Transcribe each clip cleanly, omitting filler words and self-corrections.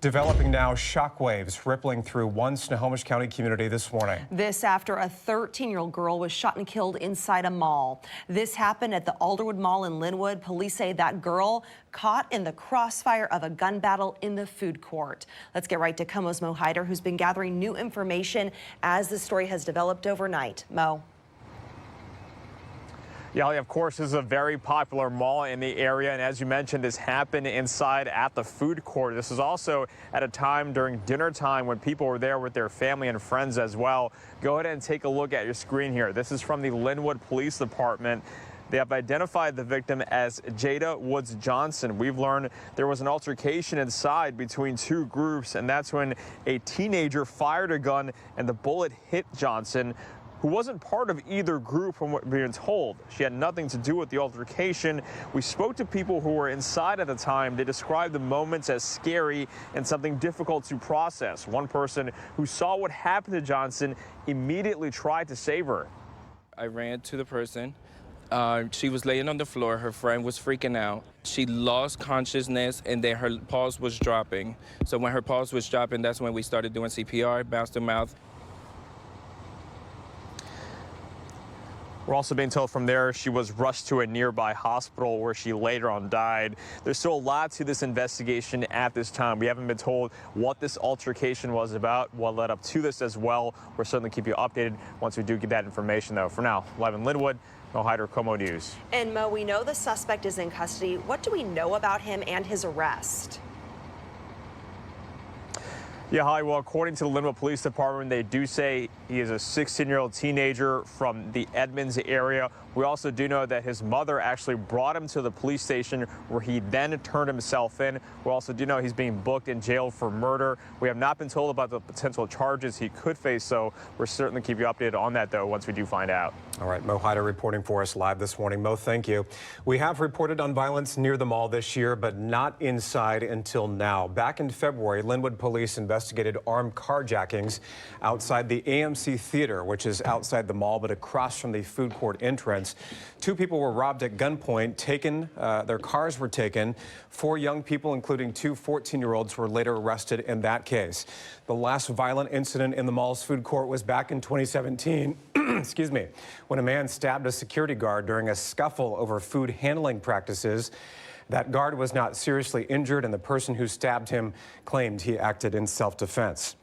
Developing now, shockwaves rippling through one Snohomish County community this morning. This after a 13-year-old girl was shot and killed inside a mall. This happened at the Alderwood Mall in Lynnwood. Police say that girl caught in the crossfire of a gun battle in the food court. Let's get right to KOMO's Mo Hyder, who's been gathering new information as the story has developed overnight. Mo. Yeah, of course, this is a very popular mall in the area, and as you mentioned, this happened inside at the food court. This is also at a time during dinner time when people were there with their family and friends as well. Go ahead and take a look at your screen here. This is from the Lynnwood Police Department. They have identified the victim as Jayda Woods-Johnson. We've learned there was an altercation inside between two groups, and that's when a teenager fired a gun and the bullet hit Johnson, who wasn't part of either group from what we're being told. She had nothing to do with the altercation. We spoke to people who were inside at the time. They described the moments as scary and something difficult to process. One person who saw what happened to Johnson immediately tried to save her. I ran to the person. She was laying on the floor. Her friend was freaking out. She lost consciousness, and then her pulse was dropping. So when her pulse was dropping, that's when we started doing CPR, mouth to mouth. We're also being told from there she was rushed to a nearby hospital where she later on died. There's still a lot to this investigation at this time. We haven't been told what this altercation was about, what led up to this as well. We'll certainly keep you updated once we do get that information, though. For now, live in Lynnwood, Mo Hyder, KOMO News. And Mo, we know the suspect is in custody. What do we know about him and his arrest? Yeah, Holly, well, according to the Lynnwood Police Department, they do say he is a 16-year-old teenager from the Edmonds area. We also do know that his mother actually brought him to the police station where he then turned himself in. We also do know he's being booked in jail for murder. We have not been told about the potential charges he could face, so we'll certainly keep you updated on that, though, once we do find out. All right, Mo Hyder reporting for us live this morning. Mo, thank you. We have reported on violence near the mall this year, but not inside until now. Back in February, Lynnwood police investigated armed carjackings outside the AMC Theater, which is outside the mall, but across from the food court entrance. Two people were robbed at gunpoint, their cars were taken. 4 young people, including 2 14-year-olds, were later arrested in that case. The last violent incident in the mall's food court was back in 2017, excuse me, when a man stabbed a security guard during a scuffle over food handling practices. That guard was not seriously injured, and the person who stabbed him claimed he acted in self-defense.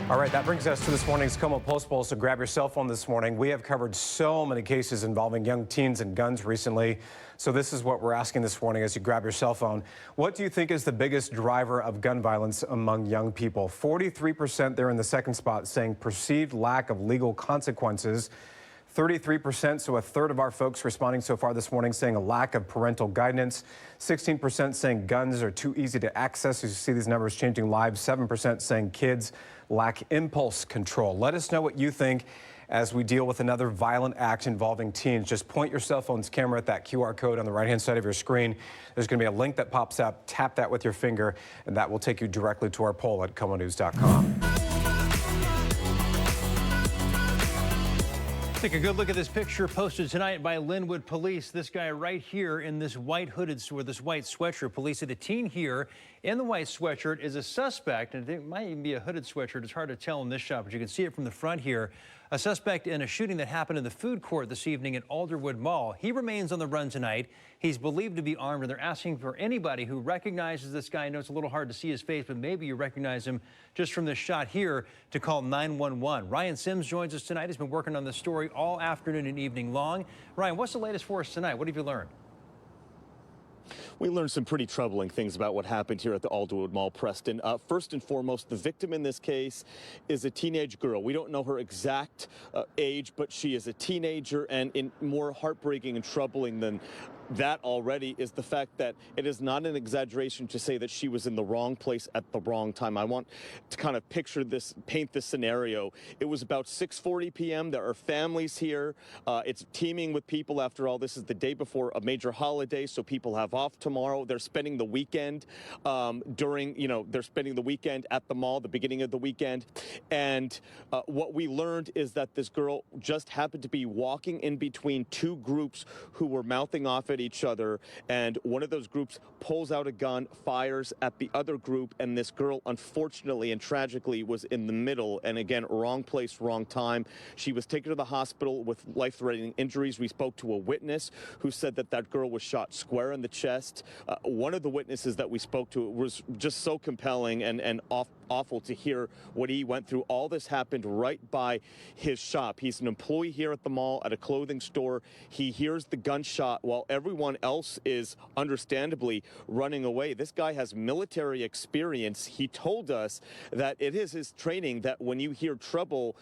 All right, that brings us to this morning's KOMO Post Poll, so grab your cell phone this morning. We have covered so many cases involving young teens and guns recently, so this is what we're asking this morning as you grab your cell phone. What do you think is the biggest driver of gun violence among young people? 43% there in the second spot saying perceived lack of legal consequences. 33%, so a third of our folks responding so far this morning saying a lack of parental guidance. 16% saying guns are too easy to access. As you see these numbers changing live, 7% saying kids lack impulse control. Let us know what you think as we deal with another violent act involving teens. Just point your cell phone's camera at that QR code on the right-hand side of your screen. There's going to be a link that pops up. Tap that with your finger, and that will take you directly to our poll at KOMOnews.com. Take a good look at this picture posted tonight by Lynnwood Police. This guy right here in this white hooded or this white sweatshirt. Police say the teen here in the white sweatshirt is a suspect, and it might even be a hooded sweatshirt. It's hard to tell in this shot, but you can see it from the front here. A suspect in a shooting that happened in the food court this evening at Alderwood Mall. He remains on the run tonight. He's believed to be armed, and they're asking for anybody who recognizes this guy. I know it's a little hard to see his face, but maybe you recognize him just from this shot here to call 911. Ryan Sims joins us tonight. He's been working on this story all afternoon and evening long. Ryan, what's the latest for us tonight? What have you learned? We learned some pretty troubling things about what happened here at the Alderwood Mall, Preston. First and foremost, the victim in this case is a teenage girl. We don't know her exact age, but she is a teenager, and more heartbreaking and troubling than that already is the fact that it is not an exaggeration to say that she was in the wrong place at the wrong time. I want to kind of picture this, paint this scenario. It was about 6:40 p.m. There are families here. It's teeming with people. After all, this is the day before a major holiday, so people have off tomorrow. They're spending the weekend they're spending the weekend at the mall, the beginning of the weekend. And what we learned is that this girl just happened to be walking in between two groups who were mouthing off at at each other, and one of those groups pulls out a gun, fires at the other group, and this girl, unfortunately and tragically, was in the middle. And again, wrong place, wrong time. She was taken to the hospital with life-threatening injuries. We spoke to a witness who said that that girl was shot square in the chest. One of the witnesses that we spoke to was just so compelling and awful to hear what he went through. All this happened right by his shop. He's an employee here at the mall at a clothing store. He hears the gunshot while everyone else is understandably running away. This guy has military experience. He told us that it is his training that when you hear trouble,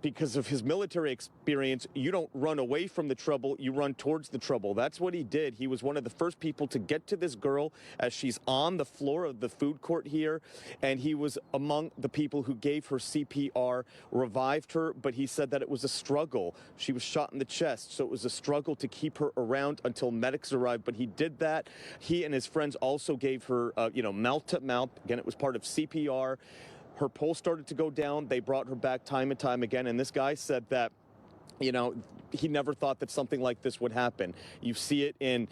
because of his military experience, you don't run away from the trouble, you run towards the trouble. That's what he did. He was one of the first people to get to this girl as she's on the floor of the food court here, and he was among the people who gave her CPR, revived her, but he said that it was a struggle. She was shot in the chest, so it was a struggle to keep her around until medics arrived, but he did that. He and his friends also gave her, mouth to mouth. Again, it was part of CPR. Her pulse started to go down. They brought her back time and time again. And this guy said that, he never thought that something like this would happen. You see it in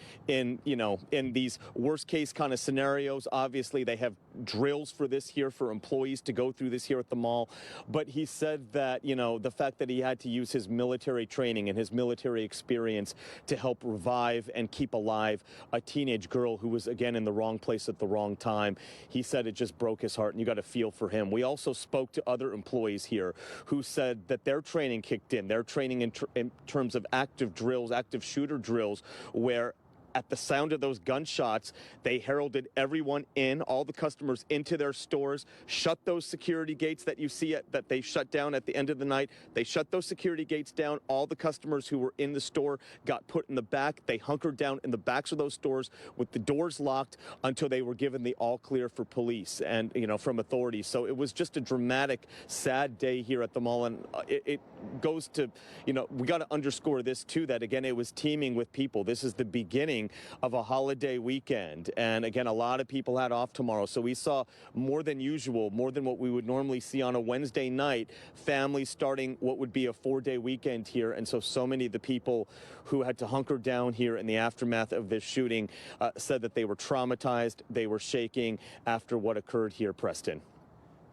these worst case kind of scenarios. Obviously, they have drills for this here for employees to go through this here at the mall. But he said that, the fact that he had to use his military training and his military experience to help revive and keep alive a teenage girl who was, again, in the wrong place at the wrong time. He said it just broke his heart, and you got to feel for him. We also spoke to other employees here who said that their training kicked in. Their training in terms of active drills, active shooter drills, where at the sound of those gunshots, they heralded everyone in, all the customers into their stores, shut those security gates that you see that they shut down at the end of the night. They shut those security gates down. All the customers who were in the store got put in the back. They hunkered down in the backs of those stores with the doors locked until they were given the all clear for police and, from authorities. So it was just a dramatic, sad day here at the mall. And it goes to, we got to underscore this too, that again, it was teeming with people. This is the beginning of a holiday weekend, and again, a lot of people had off tomorrow, so we saw more than usual, more than what we would normally see on a Wednesday night, families starting what would be a 4-day weekend here. And so many of the people who had to hunker down here in the aftermath of this shooting said that they were traumatized, they were shaking after what occurred here. Preston.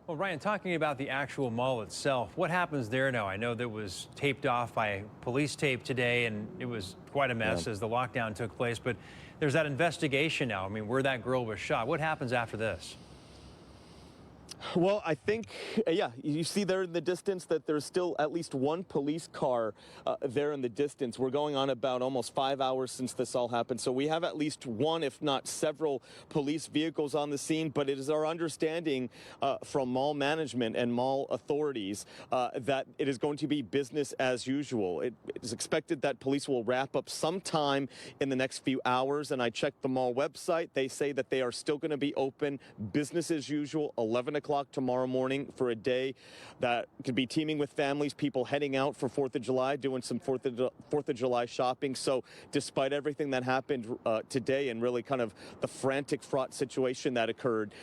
Well, Ryan, talking about the actual mall itself, what happens there now? I know that was taped off by police tape today, and it was quite a mess as the lockdown took place, but there's that investigation now. I mean, where that girl was shot. What happens after this? Well, I think, you see there in the distance that there's still at least one police car there in the distance. We're going on about almost 5 hours since this all happened. So we have at least one, if not several, police vehicles on the scene. But it is our understanding from mall management and mall authorities that it is going to be business as usual. It is expected that police will wrap up sometime in the next few hours. And I checked the mall website. They say that they are still going to be open, business as usual, 11 o'clock tomorrow morning for a day that could be teeming with families, people heading out for 4th of July, doing some 4th of July shopping. So despite everything that happened today and really kind of the frantic, fraught situation that occurred,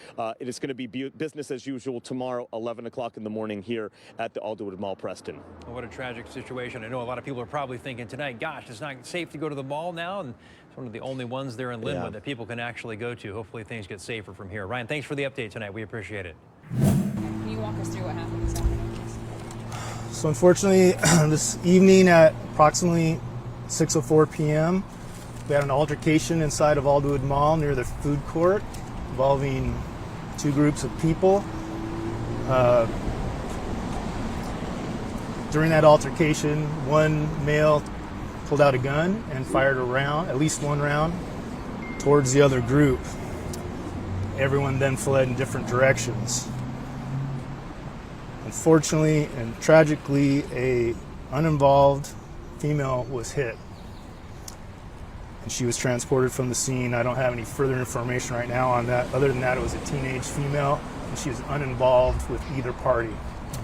it is going to be business as usual tomorrow, 11 o'clock in the morning here at the Alderwood Mall, Preston. Well, what a tragic situation. I know a lot of people are probably thinking tonight, gosh, it's not safe to go to the mall now, and it's one of the only ones there in Lynnwood that people can actually go to. Hopefully things get safer from here. Ryan, thanks for the update tonight. We appreciate it. Can you walk us through what happened this afternoon? So unfortunately, this evening at approximately 6:04 p.m., we had an altercation inside of Alderwood Mall near the food court involving two groups of people. During that altercation, one male pulled out a gun and fired a round, at least one round, towards the other group. Everyone then fled in different directions. Unfortunately and tragically, a uninvolved female was hit, and she was transported from the scene. I don't have any further information right now on that. Other than that, it was a teenage female, and she was uninvolved with either party,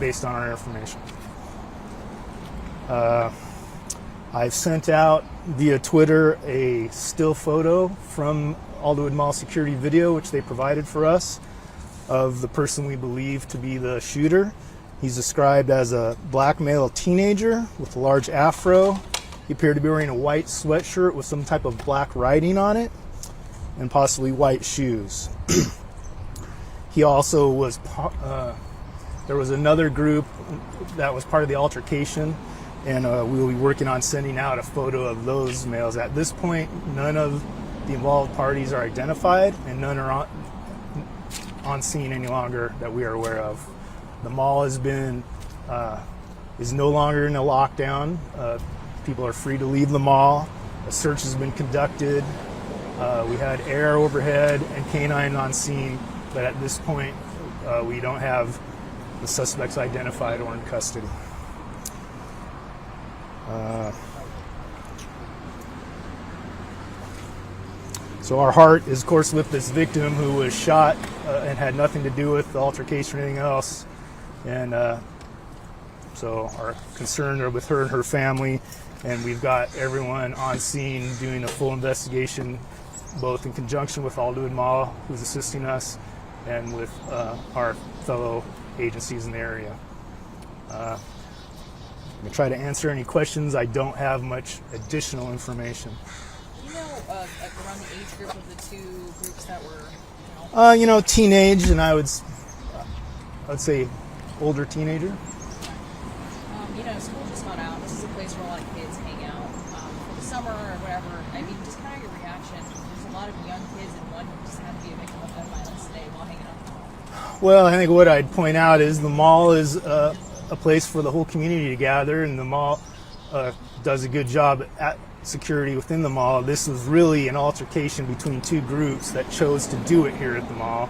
based on our information. I've sent out via Twitter a still photo from Alderwood Mall security video, which they provided for us, of the person we believe to be the shooter. He's described as a black male teenager with a large afro He appeared to be wearing a white sweatshirt with some type of black writing on it and possibly white shoes. He also was, there was another group that was part of the altercation, and we will be working on sending out a photo of those males. At this point, none of the involved parties are identified, and none are on scene any longer that we are aware of. The mall has been, is no longer in a lockdown. People are free to leave the mall. A search has been conducted. We had air overhead and canine on scene, but at this point, we don't have the suspects identified or in custody. So our heart is, of course, with this victim who was shot and had nothing to do with the altercation or anything else. And so our concern are with her and her family, and we've got everyone on scene doing a full investigation, both in conjunction with Alderwood Mall, who's assisting us, and with our fellow agencies in the area. I'm going to try to answer any questions. I don't have much additional information. Do you know around the age group of the two groups that were, you know, teenage, and I would say older teenager. you know, school just got out. This is a place where a lot of kids hang out for the summer or whatever. I mean, just kind of your reaction. There's a lot of young kids, and one who just had to be a victim of gun violence today while hanging out. Well, I think what I'd point out is the mall is a place for the whole community to gather, and the mall does a good job at security within the mall. This was really an altercation between two groups that chose to do it here at the mall,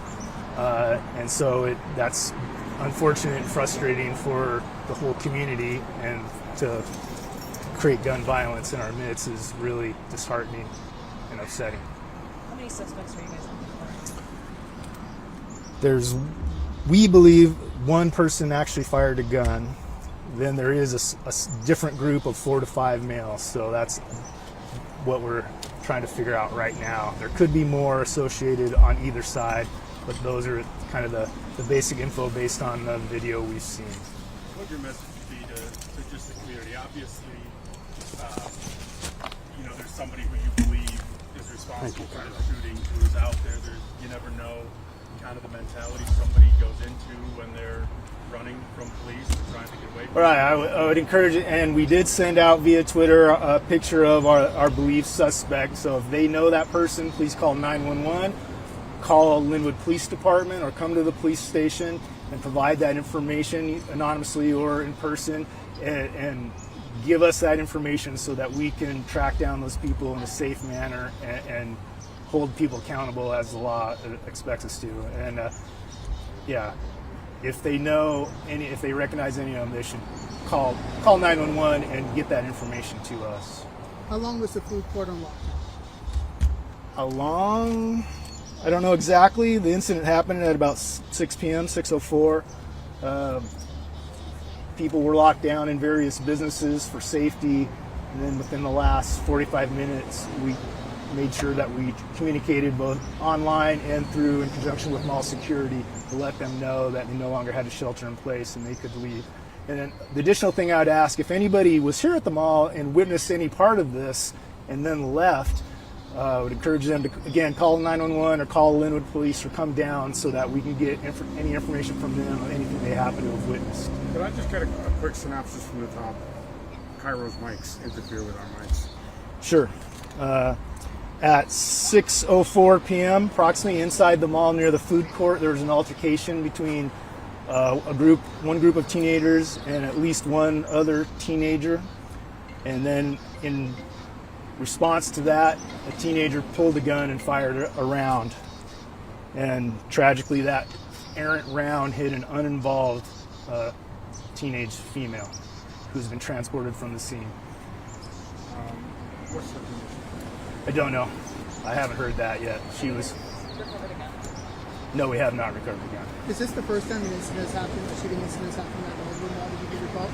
and so that's unfortunate and frustrating for the whole community, and to create gun violence in our midst is really disheartening and upsetting. How many suspects are you guys looking for? There's, we believe, one person actually fired a gun. Then there is a different group of 4 to 5 males. So that's what we're trying to figure out right now. There could be more associated on either side, but those are kind of the basic info based on the video we've seen. What would your message be to just the community? Obviously, you know, there's somebody who you believe is responsible for the shooting who is out there. You never know kind of the mentality somebody goes into when they're running from police or trying to get away from Right, I would encourage it, and we did send out via Twitter a picture of our believed suspect. So if they know that person, please call 911, call Lynnwood Police Department, or come to the police station and provide that information anonymously or in person, and give us that information so that we can track down those people in a safe manner and hold people accountable as the law expects us to. And yeah, if they know any, if they recognize any of them, they should call 911 and get that information to us. How long was the food court on lockdown? How long? I don't know exactly. The incident happened at about 6 p.m., 6:04. People were locked down in various businesses for safety, and then within the last 45 minutes, we made sure that we communicated both online and through in conjunction with mall security to let them know that they no longer had a shelter in place and they could leave. And then the additional thing I would ask, if anybody was here at the mall and witnessed any part of this and then left, I would encourage them to, again, call 911 or call Lynnwood Police or come down so that we can get any information from them on anything they happen to have witnessed. Could I just get a quick synopsis from the top? Cairo's mics interfere with our mics. Sure. At 6:04 p.m., approximately inside the mall near the food court, there was an altercation between one group of teenagers and at least one other teenager. And then in response to that, a teenager pulled a gun and fired a round. And tragically, that errant round hit an uninvolved teenage female who's been transported from the scene. What's the condition? I don't know. I haven't heard that yet. She was. No, we have not recovered the gun. Is this the first time an incident has happened, a shooting incident has happened at the Alderwood Mall? Did you recall?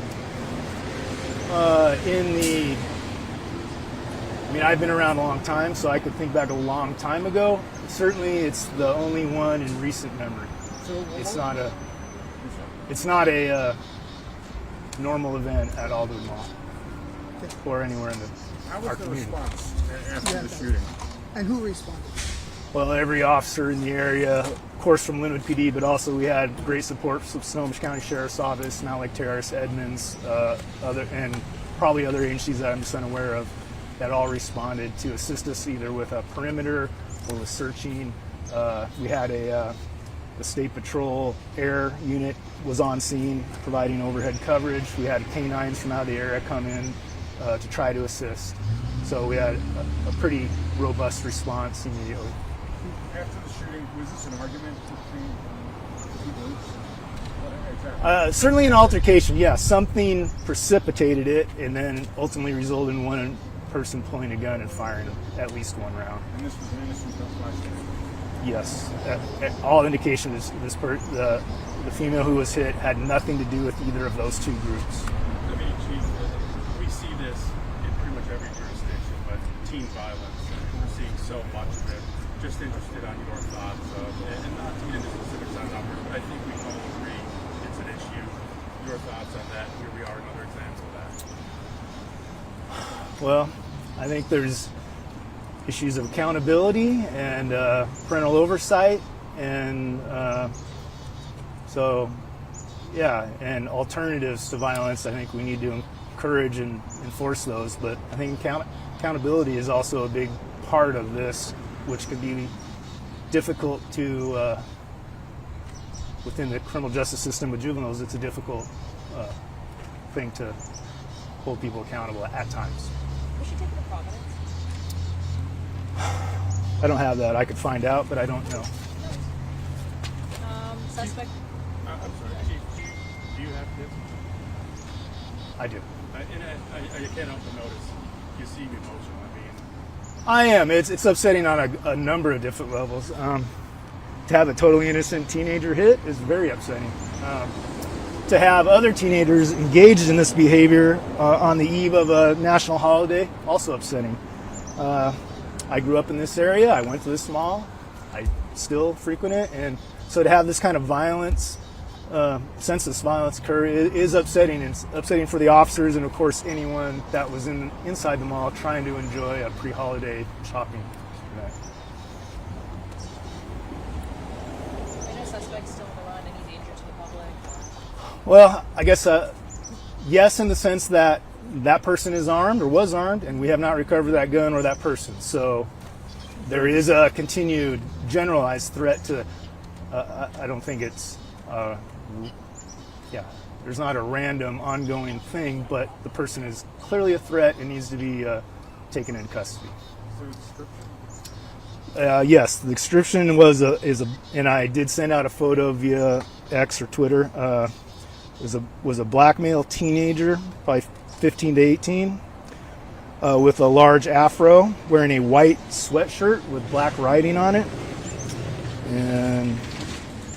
I mean, I've been around a long time, so I could think back a long time ago. Certainly, it's the only one in recent memory. So It's not a normal event at Alderwood Mall. or anywhere in How our was the community. response after the shooting? And who responded? Well, every officer in the area, of course from Lynnwood PD, but also we had great support from Snohomish County Sheriff's Office, Mount Lake Terrace, Edmonds, and probably other agencies that I'm just unaware of that all responded to assist us either with a perimeter or with searching. We had the State Patrol Air Unit was on scene providing overhead coverage. We had canines from out of the area come in to try to assist. So we had a pretty robust response immediately. After the shooting, was this an argument between two groups? What exactly? Certainly an altercation, yes. Something precipitated it and then ultimately resulted in one person pulling a gun and firing at least one round. And this was an innocent bystander? Yes. All indications is the female who was hit had nothing to do with either of those two groups. I mean, Chief, we see this in pretty much every jurisdiction, but teen violence, we're seeing so much of it. Just interested on your thoughts, and not to get into specifics on numbers, but I think we all agree it's an issue. Your thoughts on that? Here we are, another example of that. Well, I think there's issues of accountability and parental oversight, and so, yeah, and alternatives to violence. I think we need to encourage and enforce those, but I think accountability is also a big part of this, which could be difficult to, within the criminal justice system with juveniles, it's a difficult thing to hold people accountable at times. Was she taken to Providence? I don't have that. I could find out, but I don't know. Suspect. I'm sorry, Chief, do you have kids? I do. And I can't help but notice you seem emotional. I am. It's upsetting on a number of different levels. To have a totally innocent teenager hit is very upsetting. To have other teenagers engaged in this behavior on the eve of a national holiday, also upsetting. I grew up in this area. I went to this mall. I still frequent it, and so to have this kind of violence, senseless violence occur is upsetting. It's upsetting for the officers and, of course, anyone that was inside the mall trying to enjoy a pre-holiday shopping event. I know suspects still on the run. Any danger to the public? Well, I guess yes, in the sense that that person is armed or was armed, and we have not recovered that gun or that person. So there is a continued generalized threat to. I don't think it's. There's not a random ongoing thing, but the person is clearly a threat and needs to be taken into custody. Yes, the description and I did send out a photo via X or Twitter. Was a black male teenager, probably 15 to 18, with a large afro, wearing a white sweatshirt with black writing on it, and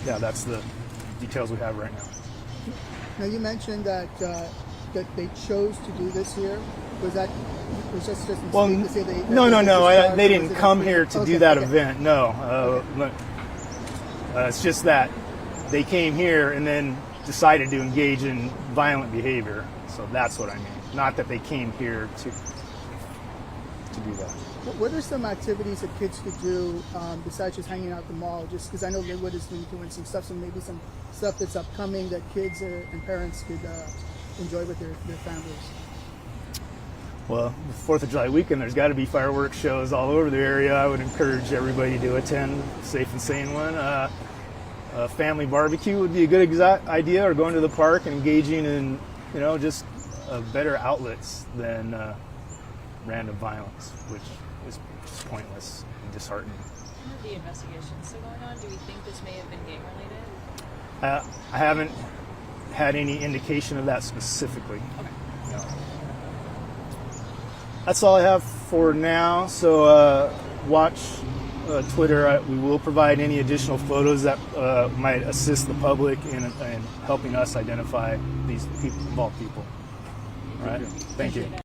yeah, that's the details we have right now. Now you mentioned that that they chose to do this here. Was just to say they? No. They didn't come here to do that event. No, it's just that they came here and then decided to engage in violent behavior. So that's what I mean. Not that they came here to do that. What are some activities that kids could do besides just hanging out at the mall? Just because I know Lynnwood has been doing some stuff, so maybe some stuff that's upcoming that kids and parents could enjoy with their families. Well, the 4th of July weekend, there's got to be fireworks shows all over the area. I would encourage everybody to attend, safe and sane one. A family barbecue would be a good idea, or going to the park and engaging in, just better outlets than random violence, which is just pointless and disheartening. The investigation still going on. Do we think this may have been gang related? I haven't had any indication of that specifically. Okay. No. That's all I have for now. So watch Twitter. We will provide any additional photos that might assist the public in helping us identify these involved people. All right. Thank you.